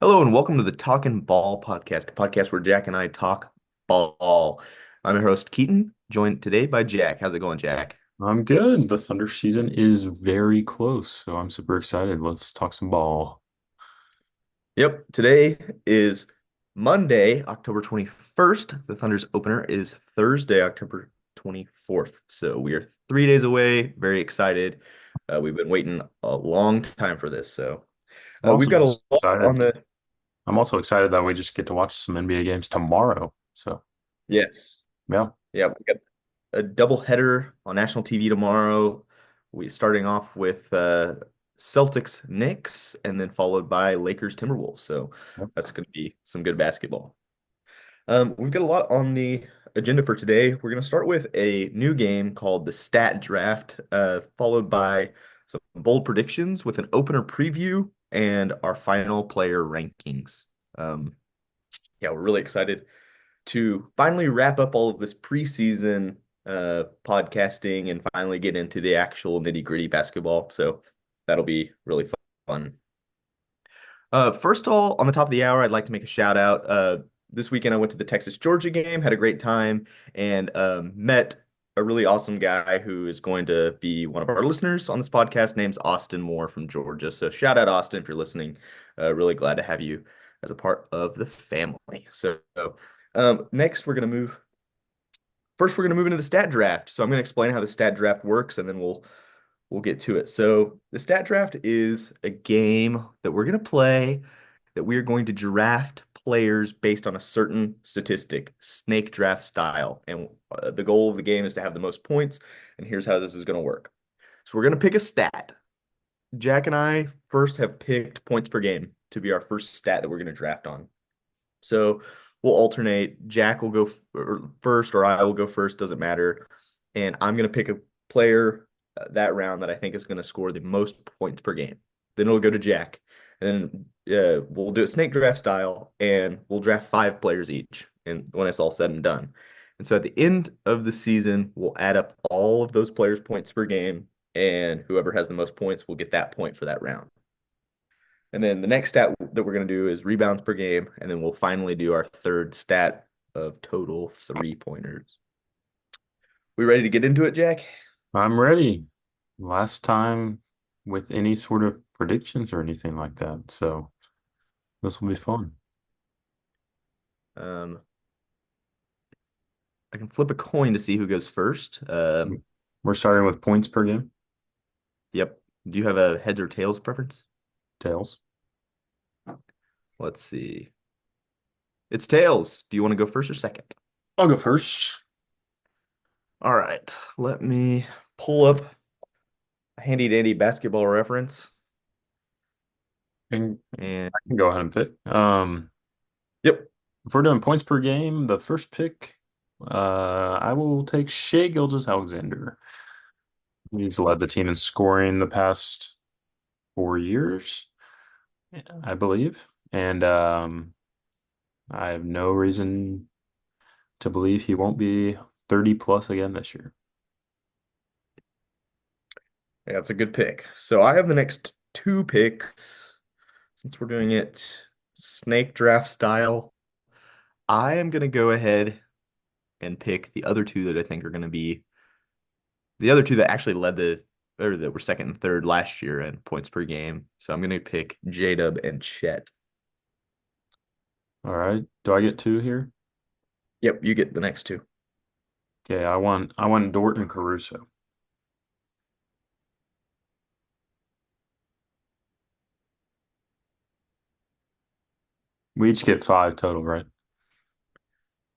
Hello and welcome to the Talkin' Ball podcast, a podcast where Jack and I talk ball. I'm your host Keaton, joined today by Jack. How's it going, Jack? I'm good. The Thunder season is very close, so I'm super excited. Let's talk some ball. Yep, today is Monday, October 21st. The Thunder's opener is Thursday, October 24th. So we are 3 days away. Very excited. We've been waiting a long time for this. So I'm also we've got a just lot on excited. the. I'm also excited that we just get to watch some NBA games tomorrow. So, Yes. yeah, Yeah, we got a double header on national TV tomorrow. We starting off with Celtics Knicks and then followed by Lakers Timberwolves. So that's going to be some good basketball. We've got a lot on the agenda for today. We're going to start with a new game called the Stat Draft, followed by some bold predictions with an opener preview and our final player rankings. Um, yeah, we're really excited to finally wrap up all of this preseason podcasting and finally get into the actual nitty-gritty basketball. So that'll be really fun. First of all, on the top of the hour, I'd like to make a shout out. This weekend, I went to the Texas Georgia game, had a great time, and met a really awesome guy who is going to be one of our listeners on this podcast. Name's Austin Moore from Georgia. So shout out Austin if you're listening. Really glad to have you as a part of the family. So next, we're gonna move. First, we're gonna move into the stat draft. So I'm gonna explain how the stat draft works, and then we'll get to it. So the stat draft is a game that we're going to play that we are going to draft players based on a certain statistic, snake draft style. And the goal of the game is to have the most points. And here's how this is going to work. So we're going to pick a stat. Jack and I first have picked points per game to be our first stat that we're going to draft on. So we'll alternate. Jack will go first, or I will go first, doesn't matter. And I'm going to pick a player that round that I think is going to score the most points per game. Then it'll go to Jack. And then we'll do it snake draft style, and we'll draft five players each. And when it's all said and done. And so at the end of the season, we'll add up all of those players' points per game, and whoever has the most points will get that point for that round. And then the next stat that we're going to do is rebounds per game. And then we'll finally do our third stat of total three-pointers. We ready to get into it, Jack? I'm ready. Last time with any sort of predictions or anything like that. So this will be fun. Um, I can flip a coin to see who goes first. We're starting with points per game. Yep. Do you have a heads or tails preference? Tails. Let's see. It's tails. Do you want to go first or second? I'll go first. All right. Let me pull up a handy dandy basketball reference. And And I can go ahead and pick. yep. If we're doing points per game, the first pick, I will take Shea Gilgeous-Alexander. He's led the team in scoring the past 4 years, I believe. And I have no reason to believe he won't be 30 plus again this year. Yeah, that's a good pick. So I have the next two picks. Since we're doing it snake draft style, I am going to go ahead and pick the other two that I think are going to be the other two that actually led the or that were second and third last year in points per game. So I'm going to pick J-Dub and Chet. All right. Do I get two here? Yep, you get the next two. Okay, I want Dort and Caruso. We each get five total, right?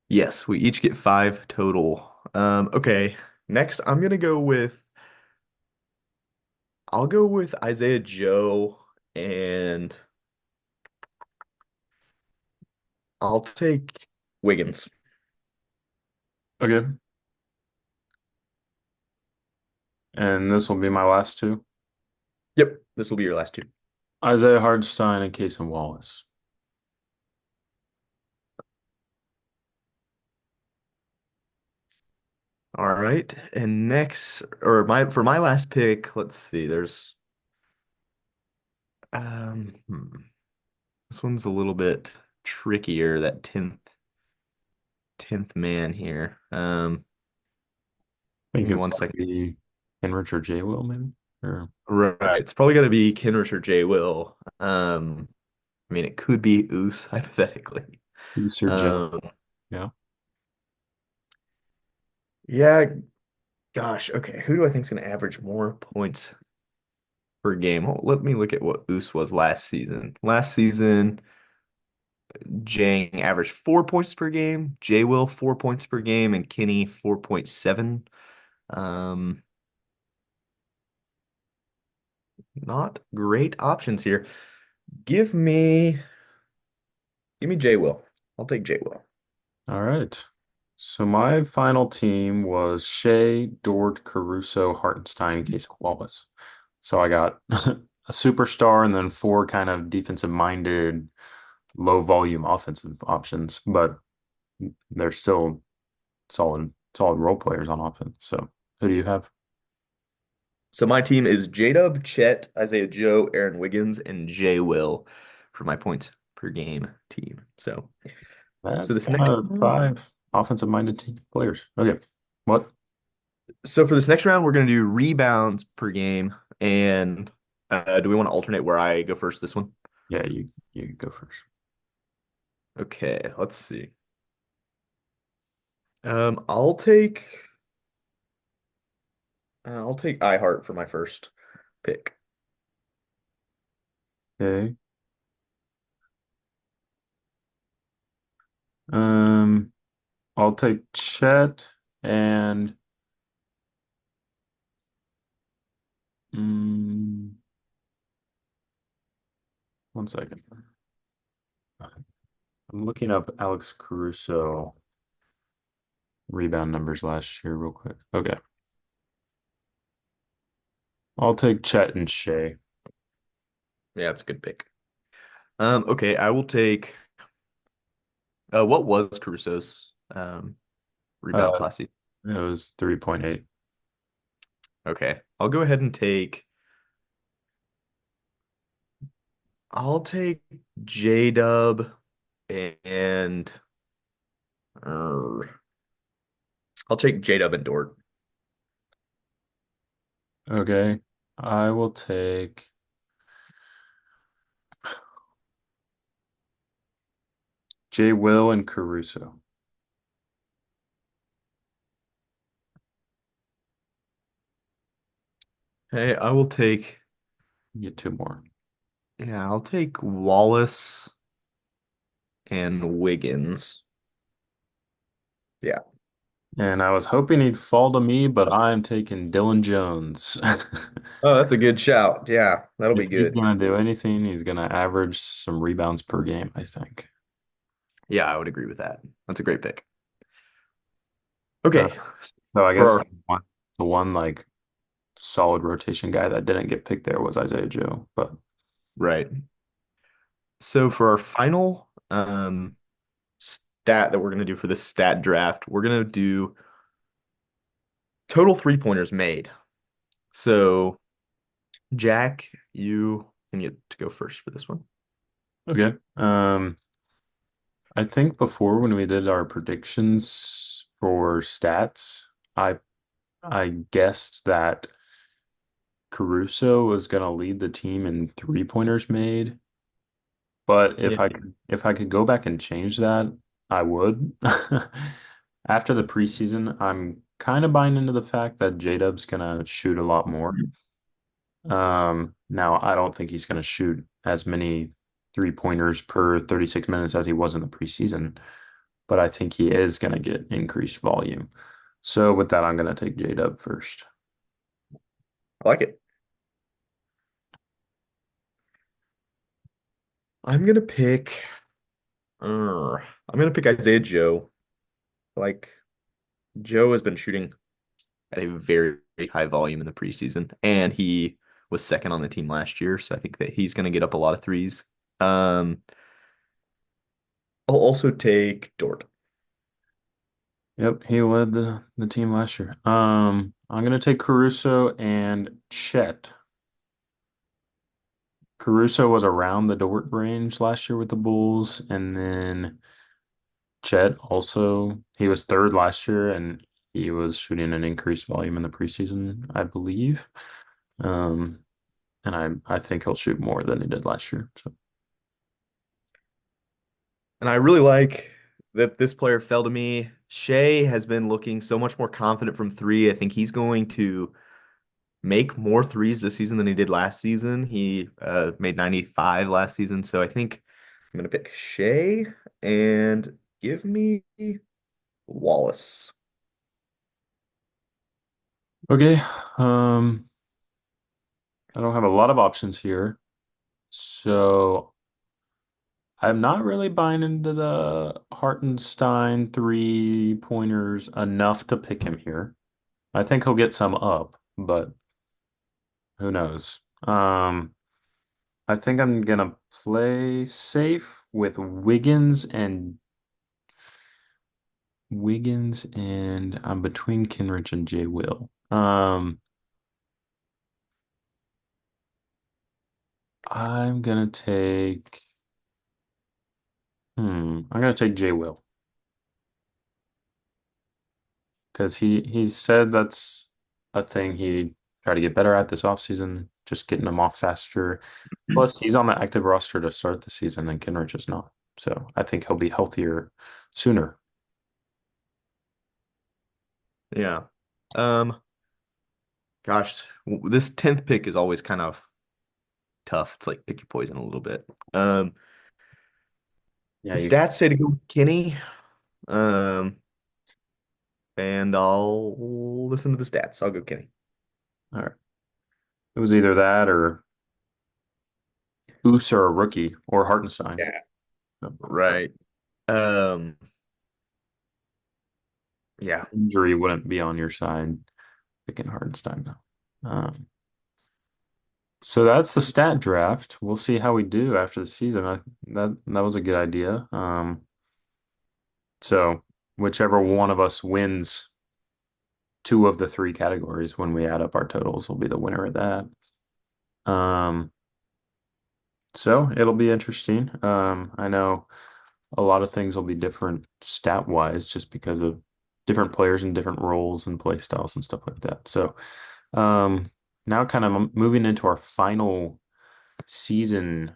Yes, we each get five total. Okay. Next, I'll go with Isaiah Joe and I'll take Wiggins. Okay. And this will be my last two. Yep, this will be your last two. Isaiah Hartenstein and Cason Wallace. All right. And next, or my for my last pick, let's see. There's um hmm. This one's a little bit trickier, that 10th man here. I Give think me it's one gonna second. be Henrich or J Will, maybe. Or Right. It's probably gonna be Kenrich or Jay Will. I mean it could be Oos hypothetically. Reese or J. Um, Yeah. yeah, gosh, okay. Who do I think is gonna average more points per game? Oh, let me look at what Oos was last season. Last season, Jang averaged 4 points per game, Jay Will 4 points per game, and Kenny 4.7. Um, not great options here. Give me give me Jay Will. I'll take Jay Will. All right. So my final team was Shea, Dort, Caruso, Hartenstein, Case Wallace. So I got a superstar and then four kind of defensive minded, low volume offensive options, but they're still solid role players on offense. So who do you have? So my team is J-Dub, Chet, Isaiah Joe, Aaron Wiggins, and Jay Will for my points per game team. So That's this next five offensive minded team players. Okay. What? so for this next round, we're gonna do rebounds per game. And do we want to alternate where I go first this one? Yeah, you go first. Okay, let's see. I'll take iHeart for my first pick. Okay. Um, I'll take Chet and mm, one second. I'm looking up Alex Caruso rebound numbers last year real quick. Okay. I'll take Chet and Shea. Yeah, it's a good pick. Okay, I will take what was Caruso's rebounds Uh, last season? it was 3.8. Okay, I'll take J-Dub and uh, I'll take J-Dub and Dort. Okay. I will take J. Will and Caruso. Hey, I will take You get two more. yeah, I'll take Wallace and Wiggins. Yeah. And I was hoping he'd fall to me, but I'm taking Dylan Jones. Oh, that's a good shout. Yeah, that'll If be he's good. gonna do anything, he's gonna average some rebounds per game, I think. Yeah, I would agree with that. That's a great pick. Uh, Okay. so I For guess our the one like solid rotation guy that didn't get picked there was Isaiah Joe. But right. So for our final stat that we're gonna do for this stat draft, we're gonna do total three-pointers made. So Jack, you can get to go first for this one. okay. I think before when we did our predictions for stats, I I guessed that Caruso was gonna lead the team in three-pointers made. But Yeah. if I could go back and change that, I would. After the preseason, I'm kind of buying into the fact that J-Dub's gonna shoot a lot more. Now I don't think he's gonna shoot as many three-pointers per 36 minutes as he was in the preseason, but I think he is gonna get increased volume. So with that, I'm gonna take J-Dub first. I like it. I'm gonna pick I'm gonna pick Isaiah Joe. Like Joe has been shooting at a very high volume in the preseason, and he was second on the team last year, so I think that he's gonna get up a lot of threes. Um, I'll also take Dort. Yep, he led the team last year. I'm gonna take Caruso and Chet. Caruso was around the Dort range last year with the Bulls, and then Chet also, he was third last year, and he was shooting an increased volume in the preseason, I believe. Um, and I think he'll shoot more than he did last year. So And I really like that this player fell to me. Shea has been looking so much more confident from three. I think he's going to make more threes this season than he did last season. He made 95 last season. So I think I'm going to pick Shea and give me Wallace. okay, um, I don't have a lot of options here, so I'm not really buying into the Hartenstein three pointers enough to pick him here. I think he'll get some up, but who knows? I think I'm gonna play safe with Wiggins and I'm between Kenrich and Jay Will. I'm gonna take I'm gonna take Jay Will because he said that's a thing he tried to get better at this offseason, just getting him off faster. Plus, he's on the active roster to start the season, and Kenrich is not. So I think he'll be healthier sooner. Yeah. Um, gosh, this 10th pick is always kind of tough. It's like pick your poison a little bit. Yeah, The you. stats say to go with Kenny. Um, and I'll listen to the stats. I'll go Kenny. All right. It was either that or Oos or a rookie or Hartenstein. Yeah. Right. Um, yeah. Injury wouldn't be on your side picking Hartenstein though. So that's the stat draft. We'll see how we do after the season. That was a good idea. So whichever one of us wins two of the three categories when we add up our totals will be the winner of that. Um, so it'll be interesting. I know a lot of things will be different stat wise just because of different players and different roles and play styles and stuff like that. So um, now kind of moving into our final season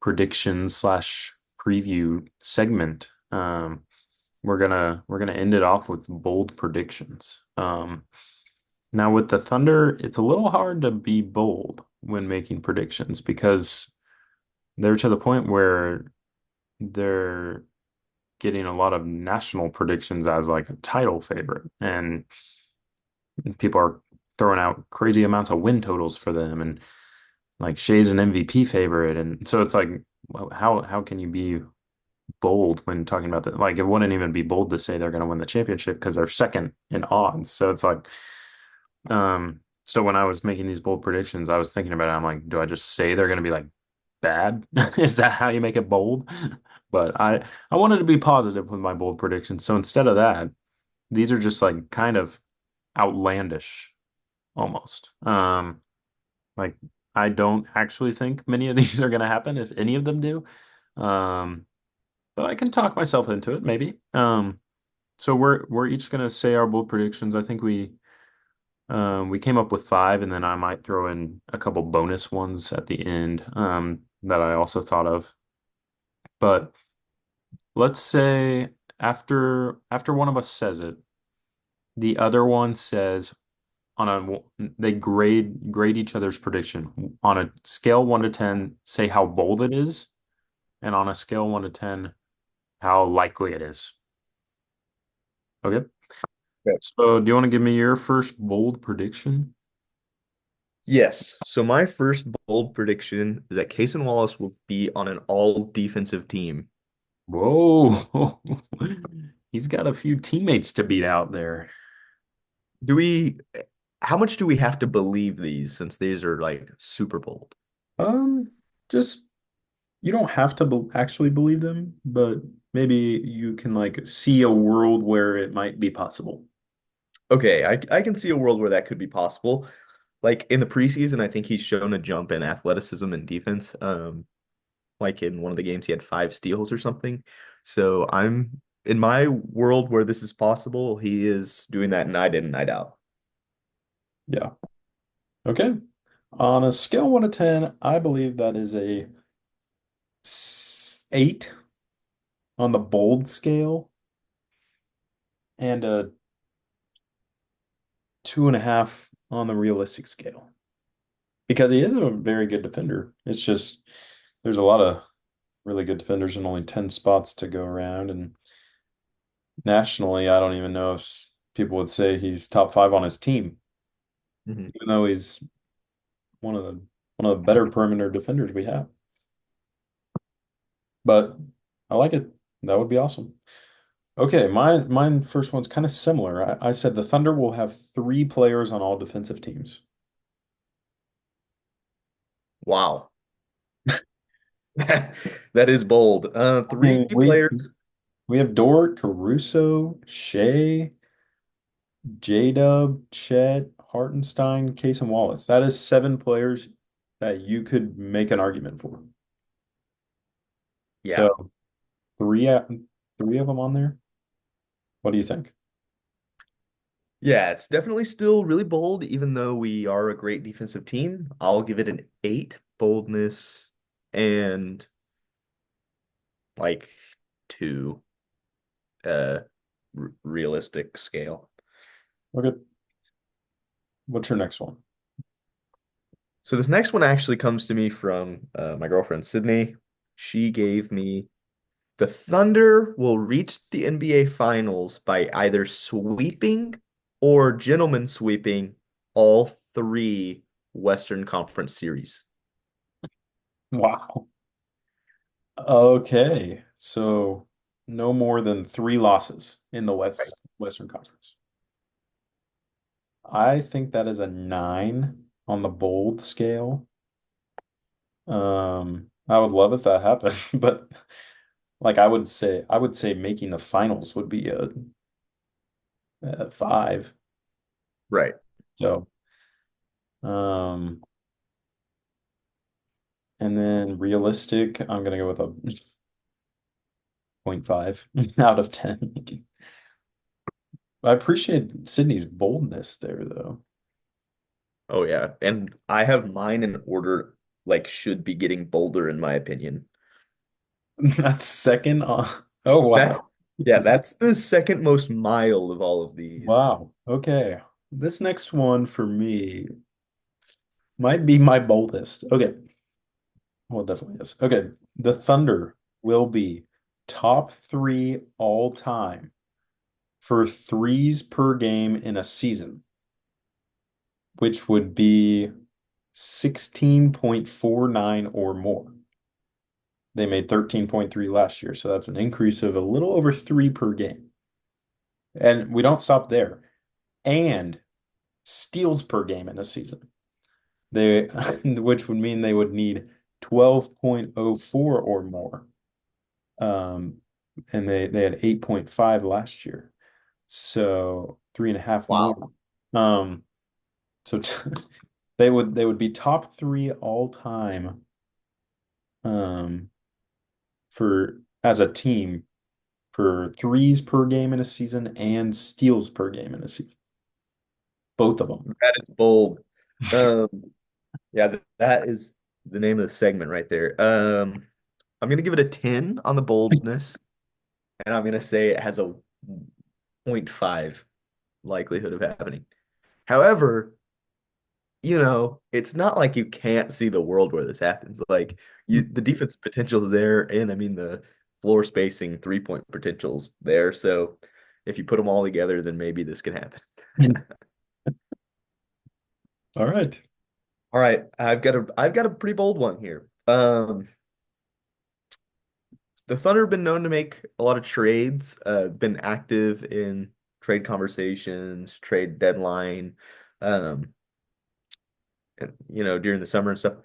predictions slash preview segment. We're gonna end it off with bold predictions. Now with the Thunder, it's a little hard to be bold when making predictions because they're to the point where they're getting a lot of national predictions as like a title favorite, and people are throwing out crazy amounts of win totals for them, and like Shea's an MVP favorite, and so it's like, well, how can you be bold when talking about that? Like it wouldn't even be bold to say they're going to win the championship because they're second in odds. So it's like, so when I was making these bold predictions, I was thinking about it. I'm like, do I just say they're going to be like bad? Is that how you make it bold? But I wanted to be positive with my bold predictions. So instead of that, these are just like kind of outlandish almost. Like I don't actually think many of these are going to happen if any of them do. Um, but I can talk myself into it maybe. So we're each going to say our bold predictions. I think we came up with five, and then I might throw in a couple bonus ones at the end that I also thought of. But let's say after one of us says it, the other one says on they grade each other's prediction on a scale 1 to 10, say how bold it is, and on a scale 1 to 10, how likely it is. Okay. Okay. So do you want to give me your first bold prediction? Yes. So my first bold prediction is that Case and Wallace will be on an all defensive team. Whoa. He's got a few teammates to beat out there. Do we, how much do we have to believe these since these are like super bold? Um, just you don't have to be actually believe them, but maybe you can like see a world where it might be possible. Okay, I can see a world where that could be possible. like in the preseason, I think he's shown a jump in athleticism and defense. Like in one of the games, he had 5 steals or something. So I'm in my world where this is possible, he is doing that night in, night out. Yeah. Okay. On a scale of 1 to 10, I believe that is a 8 on the bold scale and a 2.5 on the realistic scale. Because he is a very good defender. It's just there's a lot of really good defenders and only 10 spots to go around. And nationally, I don't even know if people would say he's top 5 on his team, Mhm. even though he's one of the one of the better perimeter defenders we have. But I like it. That would be awesome. Okay, mine first one's kind of similar. I said the Thunder will have 3 players on all defensive teams. Wow. That is bold. I Three mean, we players. we have Dort, Caruso, Shea, J-Dub, Chet, Hartenstein, Case and Wallace. That is 7 players that you could make an argument for. Yeah. So three of them on there. What do you think? Yeah, it's definitely still really bold, even though we are a great defensive team. I'll give it an 8 boldness and like 2 uh realistic scale. Okay, what's your next one? So this next one actually comes to me from my girlfriend Sydney. She gave me the Thunder will reach the NBA Finals by either sweeping or gentlemen sweeping all 3 Western Conference series. Wow. Okay, so no more than 3 losses in the Right. Western Conference. I think that is a 9 on the bold scale. I would love if that happened, but like I would say making the finals would be a 5. Right. So, um, and then realistic, I'm gonna go with a zero point 0.5 out of 10. I appreciate Sydney's boldness there, though. Oh yeah. And I have mine in order like should be getting bolder in my opinion. That's second on. Oh, That wow. yeah, that's the second most mild of all of these. Wow. Okay. This next one for me might be my boldest. Okay. Well, it definitely is. Okay. The Thunder will be top 3 all time for threes per game in a season, which would be 16.49 or more. They made 13.3 last year, so that's an increase of a little over 3 per game. And we don't stop there. And steals per game in a season. They, which would mean they would need 12.04 or more. Um, and they had 8.5 last year. So 3.5 Wow. more. Um, so they would be top 3 all time um for as a team for threes per game in a season and steals per game in a season. Both of them. That is bold. Um yeah, that is the name of the segment right there. I'm gonna give it a 10 on the boldness, and I'm gonna say it has a zero point 0.5 likelihood of happening. However, it's not like you can't see the world where this happens. Like the defense potential is there, and I mean the floor spacing, 3-point potential's there. So if you put them all together, then maybe this can happen. All right. All right, I've got a pretty bold one here. The Thunder have been known to make a lot of trades, been active in trade conversations, trade deadline, um, and, during the summer and stuff.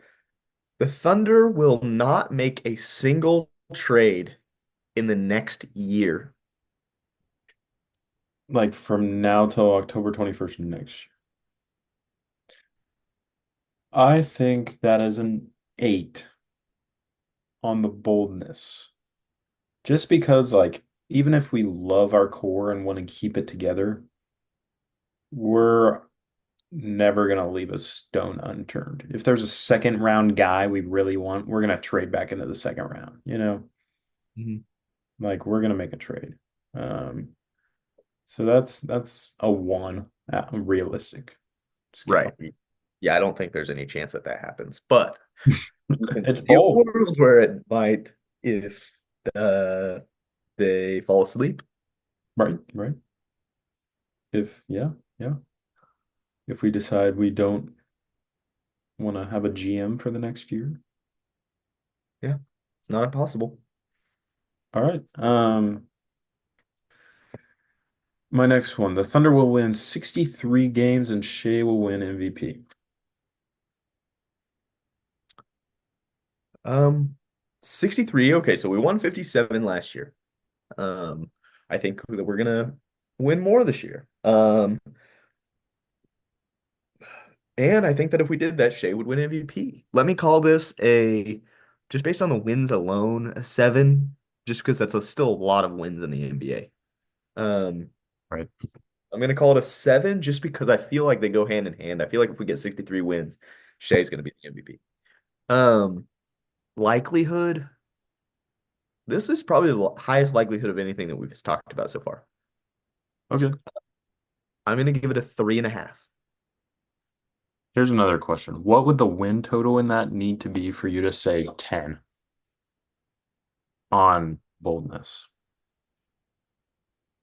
The Thunder will not make a single trade in the next year. Like from now till October 21st of next year. I think that is an 8 on the boldness. Just because, like, even if we love our core and want to keep it together, we're never going to leave a stone unturned. If there's a second round guy we really want, we're going to trade back into the second round, you know? Mhm. Like, we're going to make a trade. Um, so that's a 1, realistic Right. scale. Yeah, I don't think there's any chance that that happens, but you can It's see a bold. world where it might if uh, they fall asleep. Right, right. Yeah, yeah. If we decide we don't want to have a GM for the next year. Yeah, it's not impossible. All right. My next one. The Thunder will win 63 games and Shea will win MVP. 63. Okay, so we won 57 last year. Um, I think that we're gonna win more this year. And I think that if we did that, Shea would win MVP. Let me call this a, just based on the wins alone, a 7, just because still a lot of wins in the NBA. Um, Right. I'm gonna call it a 7 just because I feel like they go hand in hand. I feel like if we get 63 wins, Shea's gonna be the MVP. Um, likelihood, this is probably the highest likelihood of anything that we've talked about so far. Okay. I'm gonna give it a 3.5. Here's another question. What would the win total in that need to be for you to say 10 on boldness?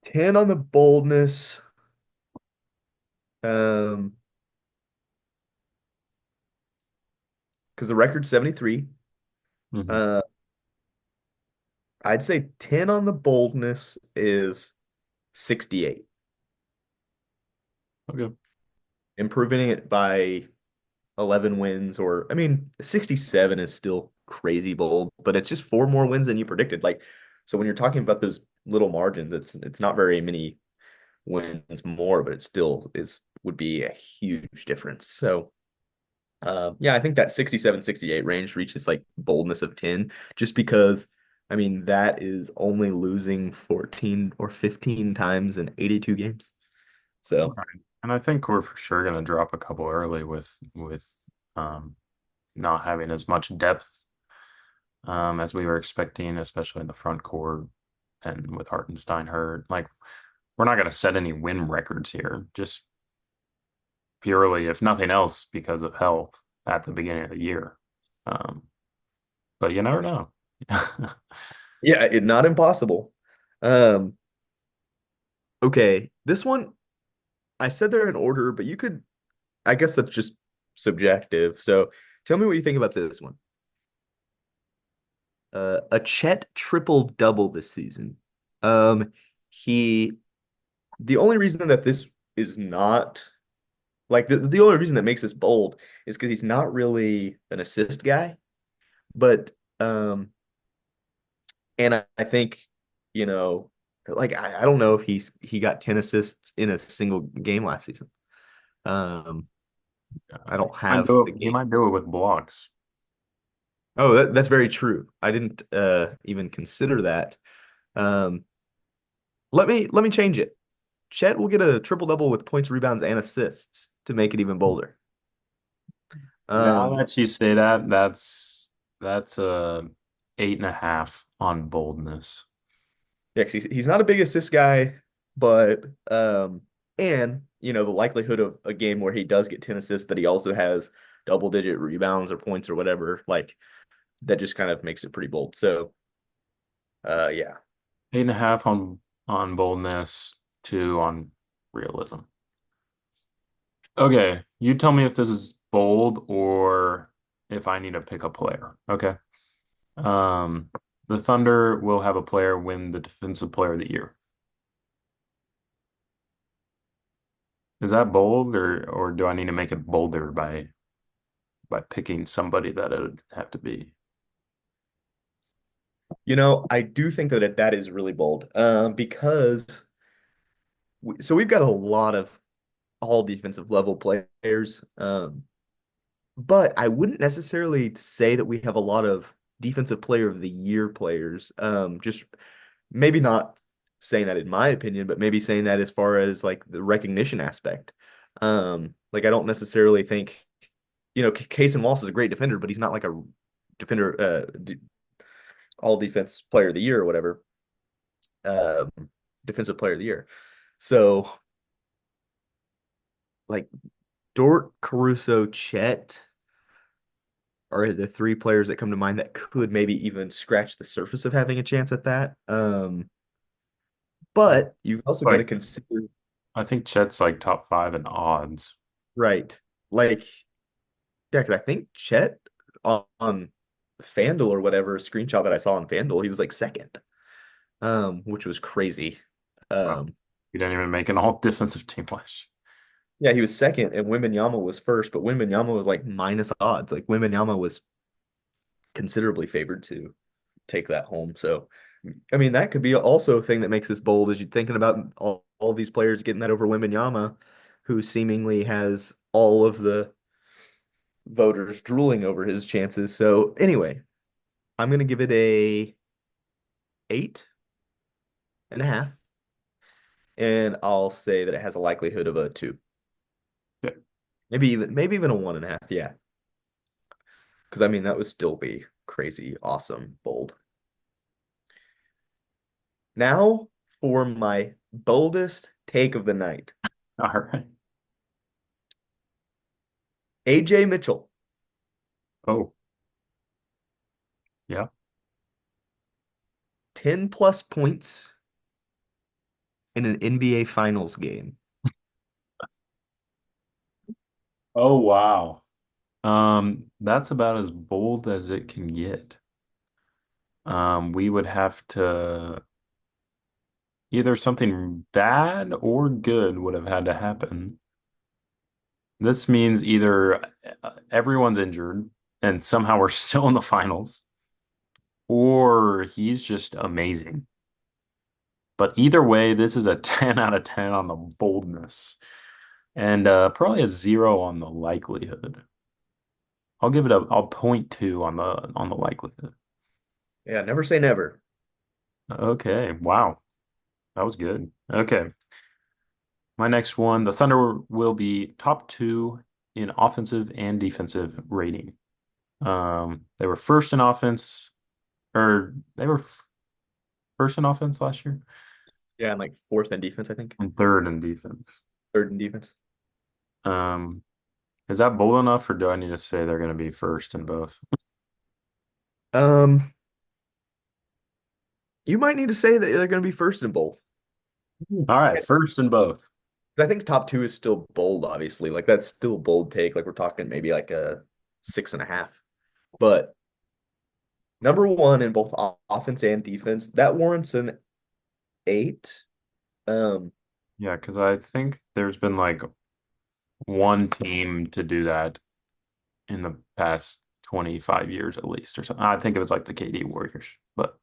10 on the boldness. Um, because the record's 73. Hmm. Uh, I'd say 10 on the boldness is 68. Okay. Improving it by 11 wins, or I mean, 67 is still crazy bold, but it's just 4 more wins than you predicted. Like, so when you're talking about those little margins, it's not very many wins more, but it still would be a huge difference. So yeah, I think that 67, 68 range reaches like boldness of 10, just because I mean that is only losing 14 or 15 times in 82 games. So Right. And I think we're for sure going to drop a couple early with um, not having as much depth as we were expecting, especially in the front court and with Hartenstein hurt. Like, we're not going to set any win records here, just purely, if nothing else, because of health at the beginning of the year. Um, but you never know. yeah, not impossible. Um, okay, this one I said they're in order, but you could, I guess that's just subjective. So tell me what you think about this one. A Chet triple double this season. Um, he the only reason that this is not like the only reason that makes this bold is because he's not really an assist guy, but and I think you know like I don't know if he got 10 assists in a single game last season. Um, I don't Might have do the it. You game. might do it with blocks. Oh, that's very true. I didn't even consider that. Um, let me change it. Chet will get a triple double with points, rebounds, and assists to make it even bolder. Now Um, that you say that, that's a 8.5 on boldness. yeah, 'cause he's not a big assist guy, but and the likelihood of a game where he does get 10 assists that he also has double digit rebounds or points or whatever, like that just kind of makes it pretty bold. So yeah. 8.5 on boldness, 2 on realism. Okay, you tell me if this is bold or if I need to pick a player. Okay. Um, the Thunder will have a player win the Defensive Player of the Year. Is that bold, or do I need to make it bolder by picking somebody that it would have to be? I do think that is really bold because so we've got a lot of all defensive level players. but I wouldn't necessarily say that we have a lot of defensive player of the year players. Just maybe not saying that in my opinion, but maybe saying that as far as like the recognition aspect. Like I don't necessarily think, Case and Walls is a great defender, but he's not like a defender, all defense player of the year or whatever, um, defensive player of the year. So like Dort, Caruso, Chet are the three players that come to mind that could maybe even scratch the surface of having a chance at that. But you've also got to Like, consider, I think Chet's like top five in odds. right? Like, yeah, because I think Chet on FanDuel or whatever screenshot that I saw on FanDuel, he was like second, which was crazy. Wow. Um, He didn't even make an all defensive team last yeah, he was second, and Wembanyama was first, but Wembanyama was like minus odds. Like Wembanyama was considerably favored to take that home. So, I mean, that could be also a thing that makes this bold is you're thinking about all these players getting that over Wembanyama, who seemingly has all of the voters drooling over his chances. So, anyway, I'm gonna give it a 8.5, and I'll say that it has a likelihood of a 2, year. maybe even a 1.5. Yeah, because I mean that would still be crazy, awesome, bold. Now for my boldest take of the night. Yeah. All right. AJ Mitchell, Oh, yeah. 10 plus points in an NBA Finals game. Oh, wow. That's about as bold as it can get. We would have to either something bad or good would have had to happen. This means either everyone's injured and somehow we're still in the finals, or he's just amazing. But either way, this is a 10 out of 10 on the boldness and probably a 0 on the likelihood. I'll point 2 on the likelihood. Yeah, never say never. Okay, wow. That was good. Okay. My next one, the Thunder will be top 2 in offensive and defensive rating. They were first in offense, or they were first in offense last year Yeah, and like fourth in defense, I think. and third in defense. Third in defense. Um, is that bold enough, or do I need to say they're going to be first in both? Um, you might need to say that they're going to be first in both. All right, first in both. I think top two is still bold, obviously. Like that's still a bold take. Like we're talking maybe like a 6.5. But number one in both offense and defense, that warrants an 8. Um, Yeah, because I think there's been like one team to do that in the past 25 years at least, or something. I think it was like the KD Warriors, but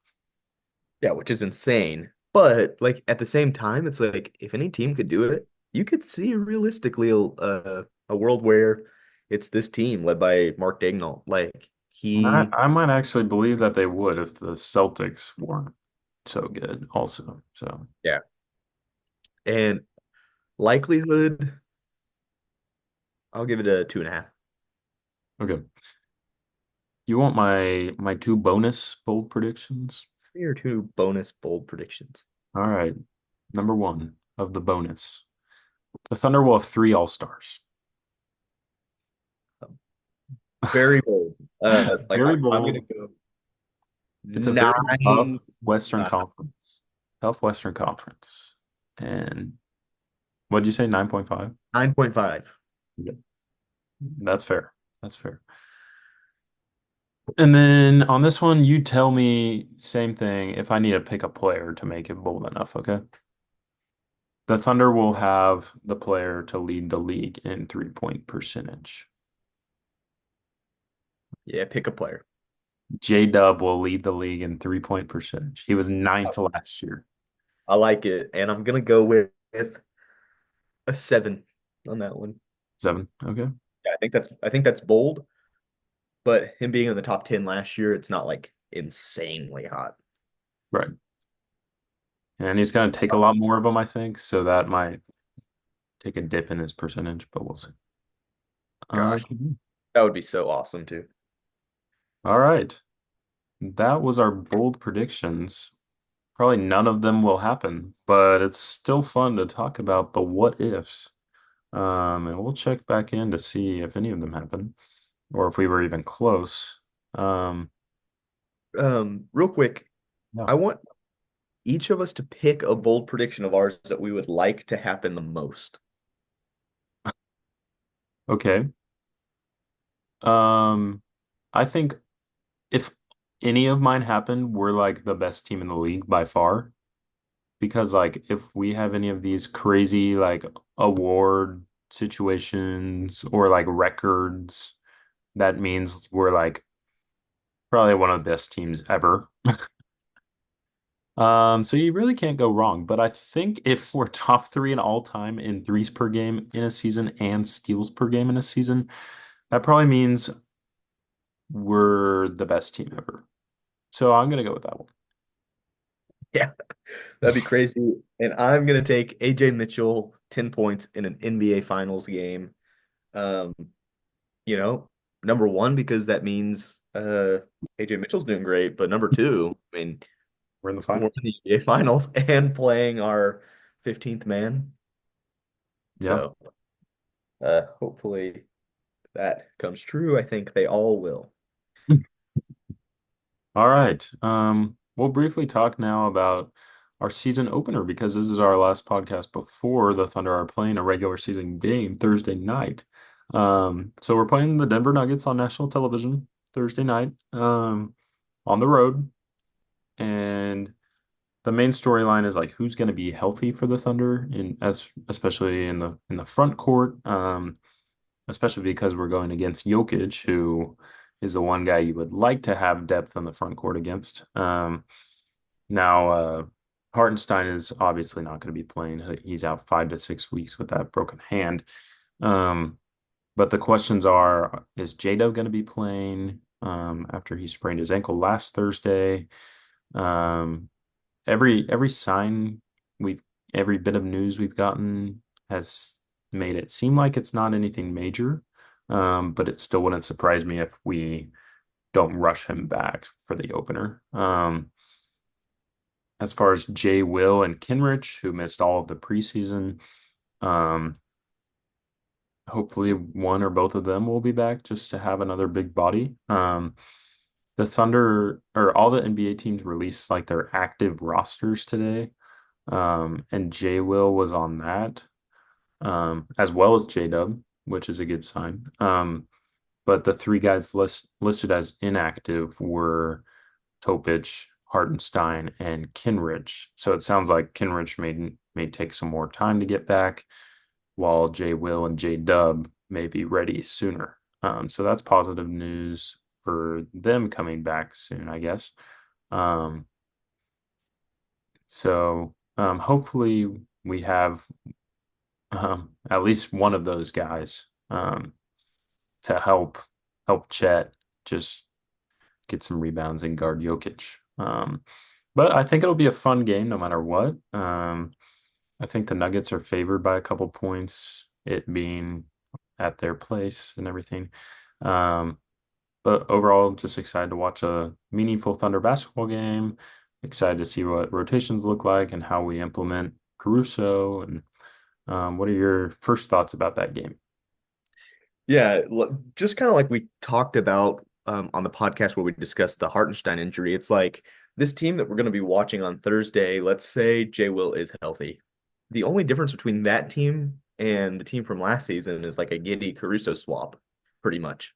yeah, which is insane. But like at the same time, it's like if any team could do it, you could see realistically a world where it's this team led by Mark Daigneault. Like he, I might actually believe that they would if the Celtics weren't so good also. So, yeah, and likelihood, I'll give it a 2.5. okay. You want my two bonus bold predictions? Here are two bonus bold predictions. All right. Number one of the bonus. The Thunder will have three All-Stars. Very bold. Like Very I'm gonna bold. go It's a very tough 9. Western Conference. Tough Western Conference. And what did you say? 9.5? 9.5. Yeah. That's fair. That's fair. And then on this one, you tell me same thing if I need to pick a player to make it bold enough, okay? The Thunder will have the player to lead the league in 3-point percentage. Yeah, pick a player. J-Dub will lead the league in 3-point percentage. He was ninth last year. I like it, and I'm gonna go with a 7 on that one. 7. Okay. Yeah, I think that's bold, but him being in the top 10 last year, it's not like insanely hot. Right. And he's going to take a lot more of them, I think. So that might take a dip in his percentage, but we'll see. Uh, Gosh, that would be so awesome too. all right. That was our bold predictions. Probably none of them will happen, but it's still fun to talk about the what ifs. And we'll check back in to see if any of them happen or if we were even close. Um, Real quick, yeah. I want each of us to pick a bold prediction of ours that we would like to happen the most. Okay. Um, I think if any of mine happen, we're like the best team in the league by far. Because like if we have any of these crazy like award situations or like records, that means we're like probably one of the best teams ever. So you really can't go wrong. But I think if we're top three in all time in threes per game in a season and steals per game in a season, that probably means we're the best team ever. So I'm gonna go with that one. Yeah, that'd be crazy. And I'm gonna take AJ Mitchell 10 points in an NBA Finals game. Um, you know, number one, because that means AJ Mitchell's doing great, but number two, I mean, We're in the we're in finals. the NBA Finals and playing our 15th man. Yeah. So hopefully that comes true. I think they all will. All right. We'll briefly talk now about our season opener because this is our last podcast before the Thunder are playing a regular season game Thursday night. So we're playing the Denver Nuggets on national television Thursday night, on the road. And the main storyline is like who's going to be healthy for the Thunder in as especially in the front court. Especially because we're going against Jokic, who is the one guy you would like to have depth on the front court against. Now, Hartenstein is obviously not going to be playing. He's out 5 to 6 weeks with that broken hand. Um, but the questions are, is J-Dub going to be playing after he sprained his ankle last Thursday? Um, every sign we've every bit of news we've gotten has made it seem like it's not anything major. But it still wouldn't surprise me if we don't rush him back for the opener. As far as Jay Will and Kinrich, who missed all of the preseason, um, hopefully one or both of them will be back just to have another big body. The Thunder or all the NBA teams released like their active rosters today. And J Will was on that, as well as J Dub, which is a good sign. But the three guys listed as inactive were Topic, Hartenstein, and Kinrich. So it sounds like Kinrich may take some more time to get back, while J Will and J Dub may be ready sooner. So that's positive news for them coming back soon, I guess. Um, hopefully we have at least one of those guys to help Chet just get some rebounds and guard Jokic. But I think it'll be a fun game no matter what. I think the Nuggets are favored by a couple points, it being at their place and everything. Um, but overall, just excited to watch a meaningful Thunder basketball game. Excited to see what rotations look like and how we implement Caruso. And what are your first thoughts about that game? Yeah, just kind of like we talked about on the podcast where we discussed the Hartenstein injury. It's like this team that we're going to be watching on Thursday, let's say Jay Will is healthy. The only difference between that team and the team from last season is like a Giddy Caruso swap, pretty much.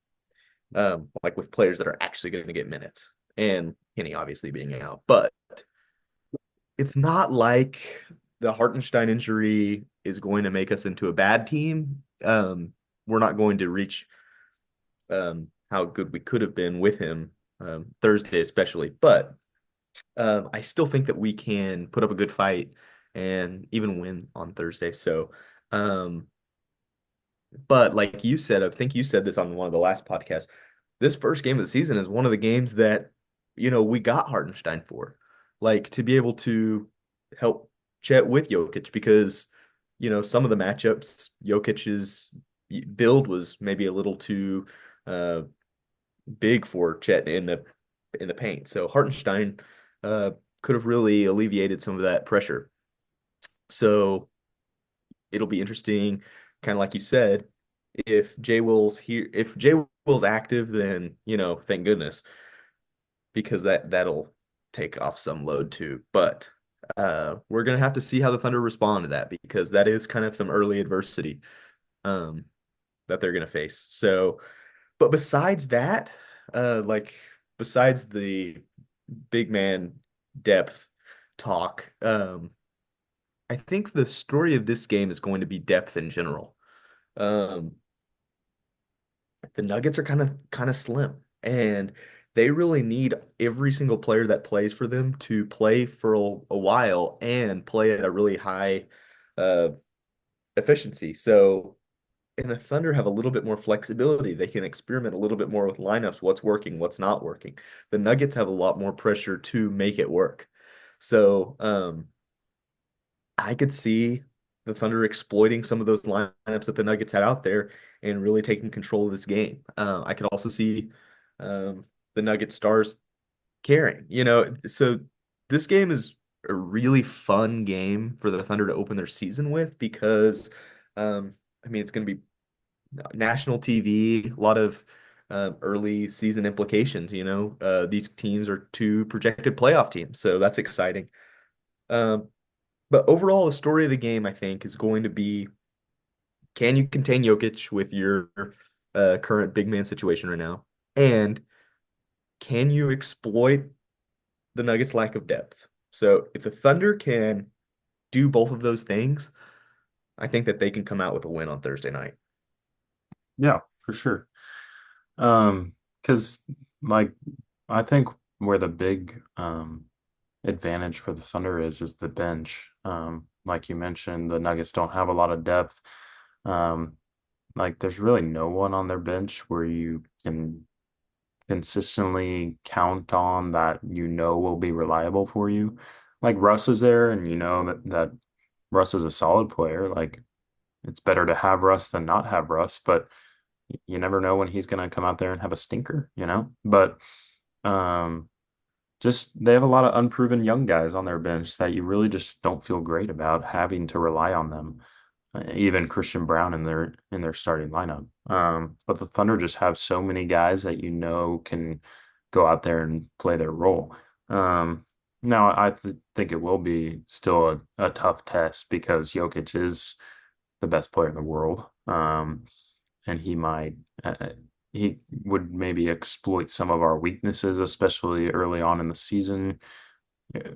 Like with players that are actually going to get minutes, and Kenny obviously being out. But it's not like the Hartenstein injury is going to make us into a bad team. We're not going to reach how good we could have been with him Thursday, especially. But I still think that we can put up a good fight and even win on Thursday. So, um, But like you said, I think you said this on one of the last podcasts. This first game of the season is one of the games that, we got Hartenstein for. Like to be able to help Chet with Jokic because, some of the matchups, Jokic's build was maybe a little too uh big for Chet in the paint. So Hartenstein uh could have really alleviated some of that pressure. So it'll be interesting, kind of like you said, if Jay Will's active, then thank goodness, because that'll take off some load too. But we're gonna have to see how the Thunder respond to that because that is kind of some early adversity um that they're gonna face. So, but besides that, like besides the big man depth talk, I think the story of this game is going to be depth in general. Um, the Nuggets are kind of slim, and they really need every single player that plays for them to play for a while and play at a really high uh, efficiency. So, and the Thunder have a little bit more flexibility. They can experiment a little bit more with lineups, what's working, what's not working. The Nuggets have a lot more pressure to make it work. So, I could see the Thunder exploiting some of those lineups that the Nuggets had out there and really taking control of this game. I could also see um, the Nugget stars carrying. So this game is a really fun game for the Thunder to open their season with because, I mean, it's going to be national TV, a lot of early season implications. These teams are two projected playoff teams, so that's exciting. Um, but overall, the story of the game, I think, is going to be can you contain Jokic with your current big man situation right now? And can you exploit the Nuggets' lack of depth? So if the Thunder can do both of those things, I think that they can come out with a win on Thursday night. Yeah, for sure. Um, because like I think where the big advantage for the Thunder is the bench. Like you mentioned, the Nuggets don't have a lot of depth. Um, like there's really no one on their bench where you can consistently count on that will be reliable for you. Like Russ is there, and you know that Russ is a solid player. Like it's better to have Russ than not have Russ, but you never know when he's going to come out there and have a stinker, you know? But um just they have a lot of unproven young guys on their bench that you really just don't feel great about having to rely on them. Even Christian Brown in their starting lineup. But the Thunder just have so many guys that can go out there and play their role. Now I think it will be still a tough test because Jokic is the best player in the world. And uh, he would maybe exploit some of our weaknesses, especially early on in the season.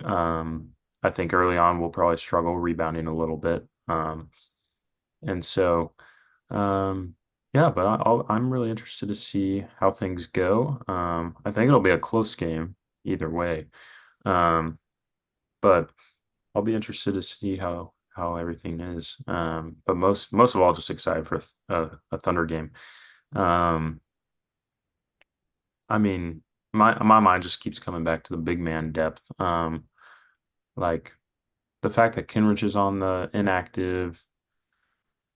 Um, I think early on we'll probably struggle rebounding a little bit. And so, um, yeah, but I'm really interested to see how things go. I think it'll be a close game either way. Um, but I'll be interested to see how everything is. But most of all, just excited for a Thunder game. Um, I mean, my mind just keeps coming back to the big man depth. Like the fact that Kenrich is on the inactive,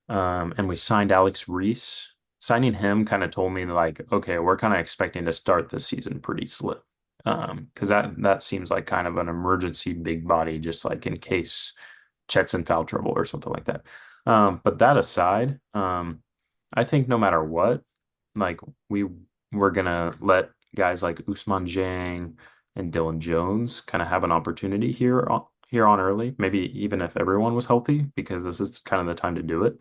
and we signed Alex Reese. Signing him kind of told me like, okay, we're kind of expecting to start the season pretty slim. Because that seems like kind of an emergency big body, just like in case Chet's in foul trouble or something like that. But that aside, I think no matter what, like we we're gonna let guys like Usman Jang and Dylan Jones kind of have an opportunity here on early, maybe even if everyone was healthy, because this is kind of the time to do it.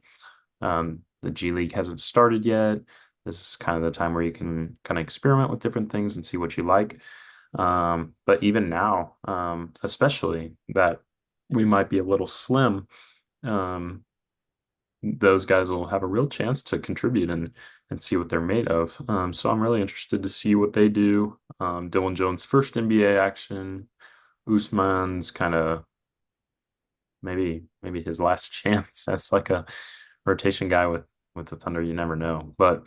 The G League hasn't started yet. This is kind of the time where you can kind of experiment with different things and see what you like. But even now, especially that we might be a little slim, um, those guys will have a real chance to contribute and see what they're made of. So I'm really interested to see what they do. Dylan Jones' first NBA action, Usman's kind of maybe his last chance. That's like a rotation guy with with the Thunder, you never know. But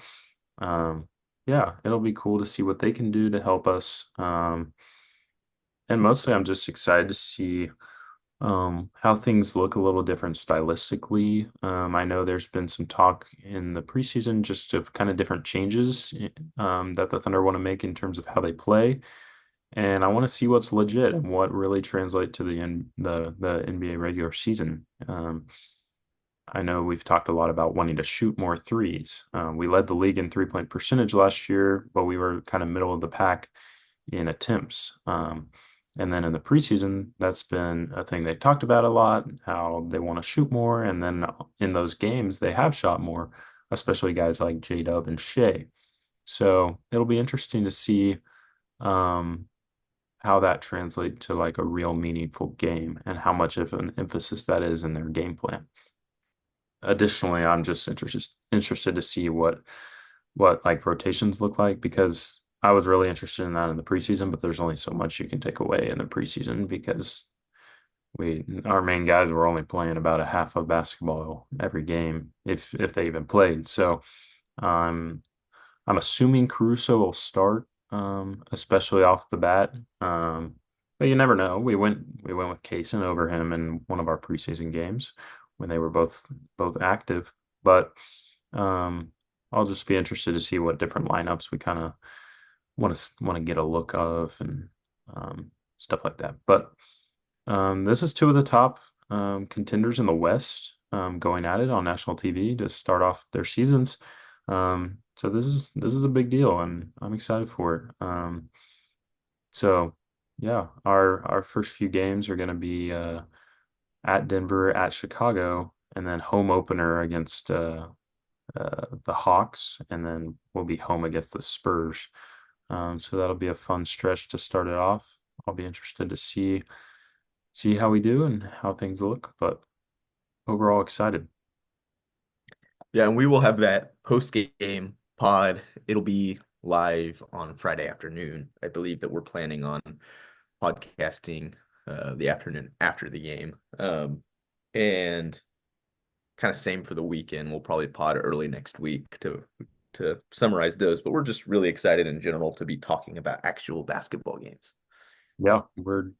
yeah, it'll be cool to see what they can do to help us. And mostly, I'm just excited to see how things look a little different stylistically. I know there's been some talk in the preseason just of kind of different changes that the Thunder want to make in terms of how they play. And I want to see what's legit and what really translate to the NBA regular season. I know we've talked a lot about wanting to shoot more threes. We led the league in 3-point percentage last year, but we were kind of middle of the pack in attempts. And then in the preseason, that's been a thing they talked about a lot, how they want to shoot more. And then in those games, they have shot more, especially guys like J-Dub and Shea. So it'll be interesting to see um, how that translates to like a real meaningful game and how much of an emphasis that is in their game plan. Additionally, I'm just interested to see what like rotations look like because I was really interested in that in the preseason, but there's only so much you can take away in the preseason because we our main guys were only playing about a half of basketball every game if they even played. So um I'm assuming Caruso will start, especially off the bat. But you never know. We went with Kaysen over him in one of our preseason games when they were both active. But um, I'll just be interested to see what different lineups we kind of want to get a look of and stuff like that. But this is two of the top contenders in the West going at it on national TV to start off their seasons. So this is a big deal, and I'm excited for it. So yeah, our first few games are going to be at Denver, at Chicago, and then home opener against the Hawks, and then we'll be home against the Spurs. So that'll be a fun stretch to start it off. I'll be interested to see how we do and how things look, but overall excited. Yeah, and we will have that post-game pod. It'll be live on Friday afternoon. I believe that we're planning on podcasting the afternoon after the game. And kind of same for the weekend. We'll probably pod early next week to summarize those, but we're just really excited in general to be talking about actual basketball games. Yeah, we're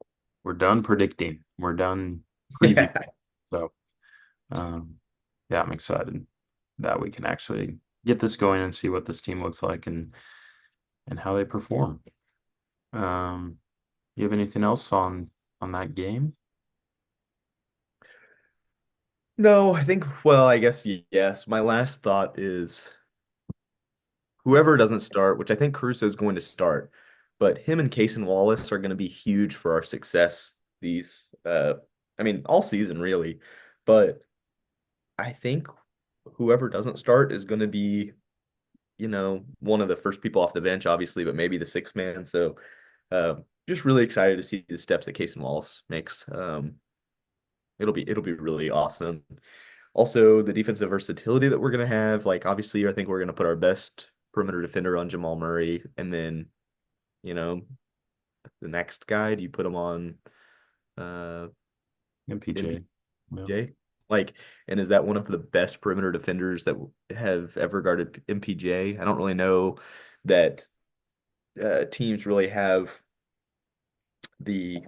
done predicting. We're done previewing. Yeah. So um, yeah, I'm excited that we can actually get this going and see what this team looks like and how they perform. Um, you have anything else on that game? No, I think, well, I guess yes. My last thought is whoever doesn't start, which I think Caruso is going to start, but him and Cason Wallace are going to be huge for our success I mean, all season really. But I think whoever doesn't start is going to be, one of the first people off the bench, obviously, but maybe the sixth man. So uh, just really excited to see the steps that Cason Wallace makes. It'll be really awesome. Also, the defensive versatility that we're gonna have. Like, obviously, I think we're gonna put our best perimeter defender on Jamal Murray, and then, you know, the next guy, do you put him on uh MPJ. Yeah. MPJ? Like, and is that one of the best perimeter defenders that have ever guarded MPJ? I don't really know that teams really have the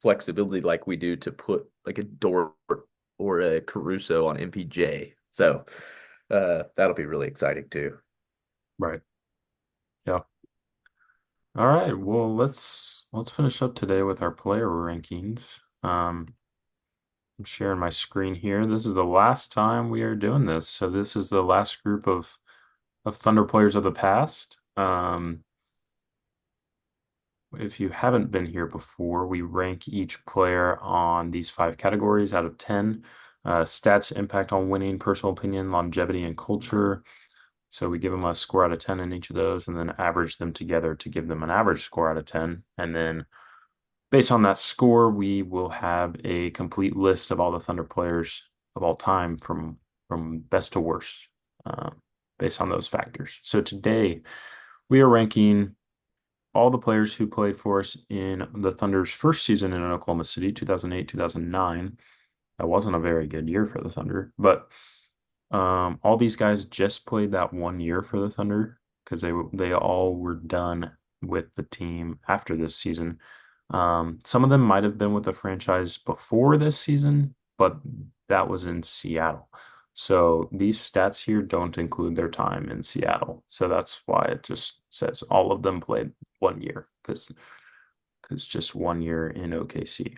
flexibility like we do to put like a Dort or a Caruso on MPJ. So that'll be really exciting too. Right. Yeah. All right. Well, let's finish up today with our player rankings. I'm sharing my screen here. This is the last time we are doing this. So this is the last group of Thunder players of the past. If you haven't been here before, we rank each player on these five categories out of 10. Stats, impact on winning, personal opinion, longevity, and culture. So we give them a score out of 10 in each of those and then average them together to give them an average score out of 10. And then based on that score, we will have a complete list of all the Thunder players of all time from best to worst, based on those factors. So today we are ranking all the players who played for us in the Thunder's first season in Oklahoma City, 2008, 2009. That wasn't a very good year for the Thunder, but All these guys just played that 1 year for the Thunder because they all were done with the team after this season. Some of them might have been with the franchise before this season, but that was in Seattle. So these stats here don't include their time in Seattle. So that's why it just says all of them played 1 year because just 1 year in OKC.